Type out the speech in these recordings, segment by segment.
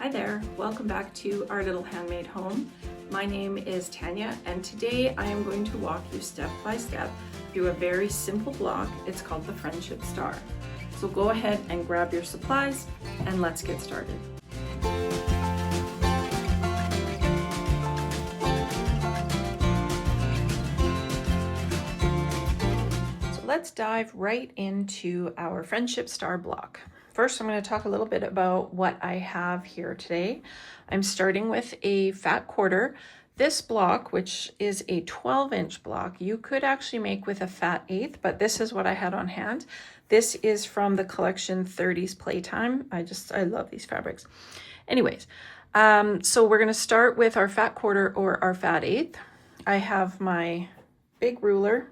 Hi there, welcome back to our little handmade home. My name is Tanya and today I am going to walk you step by step through a very simple block. It's called the Friendship Star. So go ahead and grab your supplies and let's get started. So let's dive right into our Friendship Star block. First, I'm going to talk a little bit about what I have here today. I'm starting with a fat quarter. This block, which is a 12-inch block, you could actually make with a fat 1/8, but this is what I had on hand. This is from the collection 30s Playtime. I love these fabrics. Anyways, so we're going to start with our fat quarter or our fat 1/8. I have my big ruler.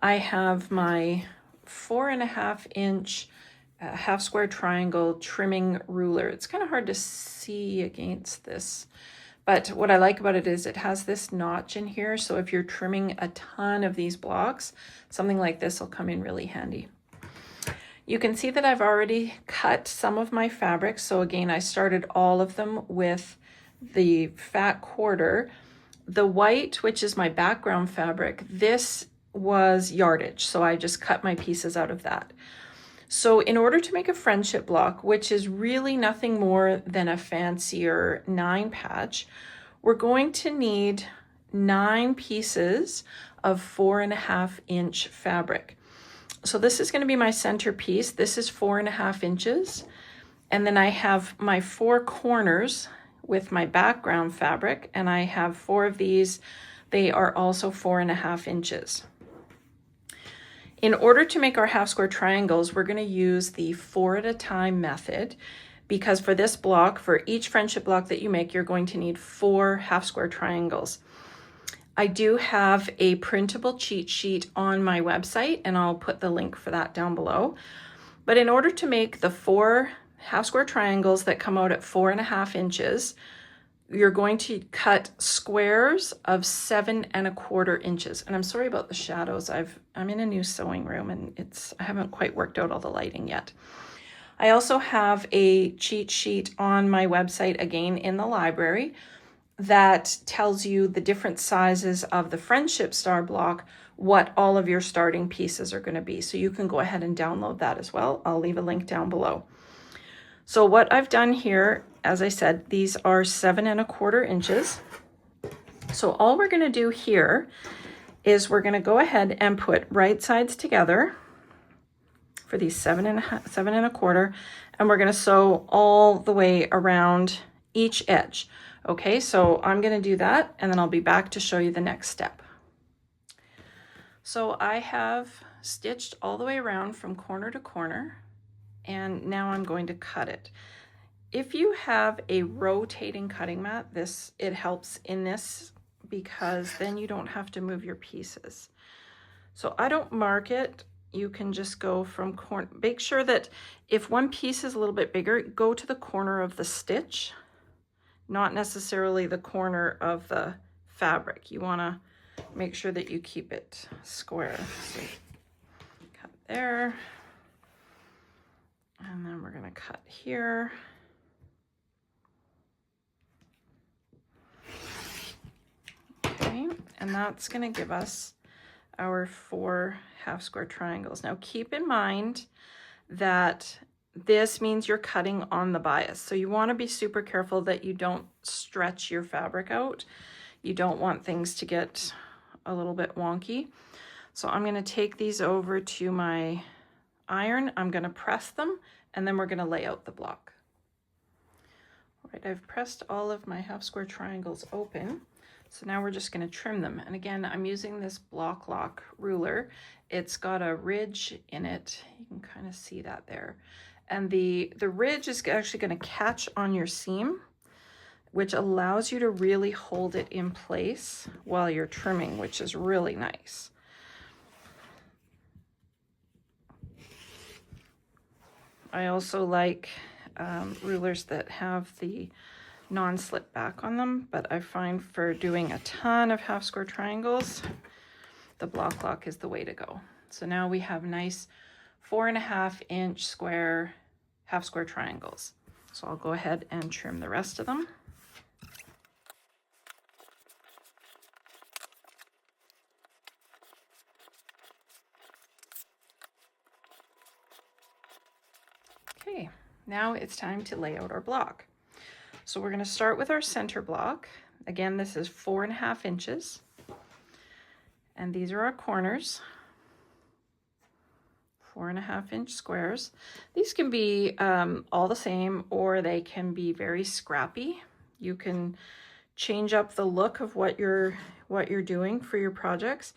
I have my 4.5-inch half square triangle trimming ruler. It's kind of hard to see against this, but what I like about it is it has this notch in here. So if you're trimming a ton of these blocks, something like this will come in really handy. You can see that I've already cut some of my fabrics. So again, I started all of them with the fat quarter. The white, which is my background fabric, this was yardage. So I just cut my pieces out of that. So in order to make a friendship block, which is really nothing more than a fancier 9 patch, we're going to need 9 pieces of 4.5-inch fabric. So this is going to be my center piece. This is 4.5 inches. And then I have my 4 corners with my background fabric, and I have 4 of these. They are also 4.5 inches. In order to make our half square triangles, we're going to use the 4 at a time method, because for this block, for each friendship block that you make, you're going to need 4 half square triangles. I do have a printable cheat sheet on my website, and I'll put the link for that down below. But in order to make the 4 half square triangles that come out at 4.5 inches, you're going to cut squares of 7.25 inches. And I'm sorry about the shadows. I'm in a new sewing room and I haven't quite worked out all the lighting yet. I also have a cheat sheet on my website, again in the library, that tells you the different sizes of the Friendship Star block, what all of your starting pieces are going to be. So you can go ahead and download that as well. I'll leave a link down below. So what I've done here, as I said, these are 7.25 inches. So all we're going to do here is we're going to go ahead and put right sides together for these 7.25, and we're going to sew all the way around each edge. Okay, so I'm going to do that, and then I'll be back to show you the next step. So I have stitched all the way around from corner to corner, and now I'm going to cut it. If you have a rotating cutting mat, it helps in this, because then you don't have to move your pieces. So I don't mark it. You can just go from corner. Make sure that if one piece is a little bit bigger, go to the corner of the stitch, not necessarily the corner of the fabric. You want to make sure that you keep it square. So cut there. And then we're going to cut here. Okay, and that's going to give us our 4 half square triangles. Now keep in mind that this means you're cutting on the bias. So you want to be super careful that you don't stretch your fabric out. You don't want things to get a little bit wonky. So I'm going to take these over to my iron. I'm going to press them, and then we're going to lay out the block. All right, I've pressed all of my half square triangles open. So now we're just going to trim them. And again, I'm using this block lock ruler. It's got a ridge in it. You can kind of see that there. And the ridge is actually going to catch on your seam, which allows you to really hold it in place while you're trimming, which is really nice. I also like rulers that have the non-slip back on them, but I find for doing a ton of half square triangles, the block lock is the way to go. So now we have nice 4.5-inch square half square triangles. So I'll go ahead and trim the rest of them. Okay, now it's time to lay out our block. So we're going to start with our center block. Again, this is 4.5 inches. And these are our corners. 4.5 inch squares. These can be all the same, or they can be very scrappy. You can change up the look of what you're doing for your projects.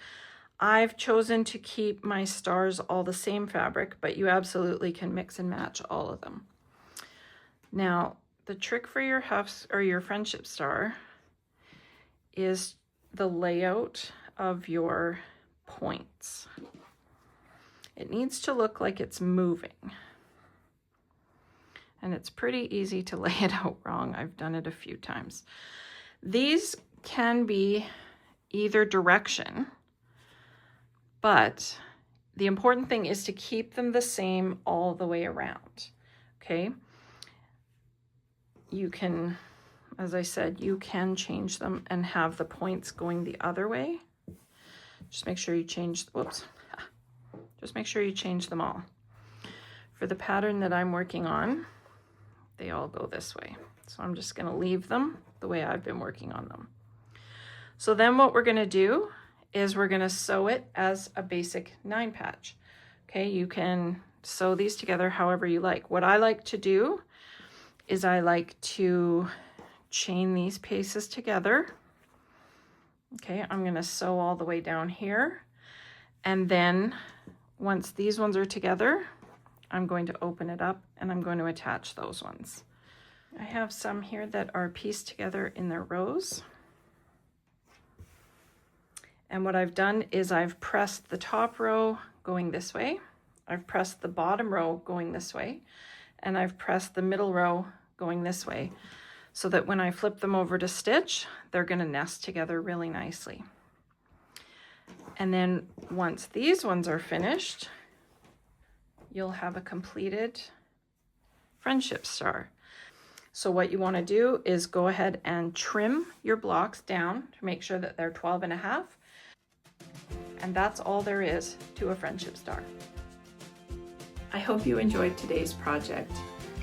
I've chosen to keep my stars all the same fabric, but you absolutely can mix and match all of them. Now, the trick for your huffs or your friendship star is the layout of your points. It needs to look like it's moving. And it's pretty easy to lay it out wrong. I've done it a few times. These can be either direction, but the important thing is to keep them the same all the way around, okay? You can, as I said, you can change them and have the points going the other way. Just make sure you change, whoops. Just make sure you change them all. For the pattern that I'm working on, they all go this way. So I'm just gonna leave them the way I've been working on them. So then what we're gonna do is we're gonna sew it as a basic 9 patch. Okay, you can sew these together however you like. What I like to do is I like to chain these pieces together. Okay, I'm gonna sew all the way down here. And then once these ones are together, I'm going to open it up and I'm going to attach those ones. I have some here that are pieced together in their rows. And what I've done is I've pressed the top row going this way, I've pressed the bottom row going this way, and I've pressed the middle row going this way, so that when I flip them over to stitch, they're going to nest together really nicely. And then once these ones are finished, you'll have a completed friendship star. So what you want to do is go ahead and trim your blocks down to make sure that they're 12.5. And that's all there is to a friendship star. I hope you enjoyed today's project.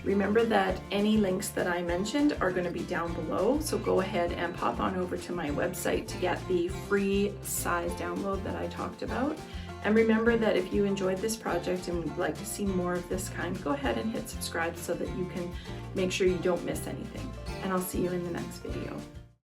Remember that any links that I mentioned are going to be down below, so go ahead and pop on over to my website to get the free size download that I talked about. And remember that if you enjoyed this project and would like to see more of this kind, go ahead and hit subscribe so that you can make sure you don't miss anything. And I'll see you in the next video.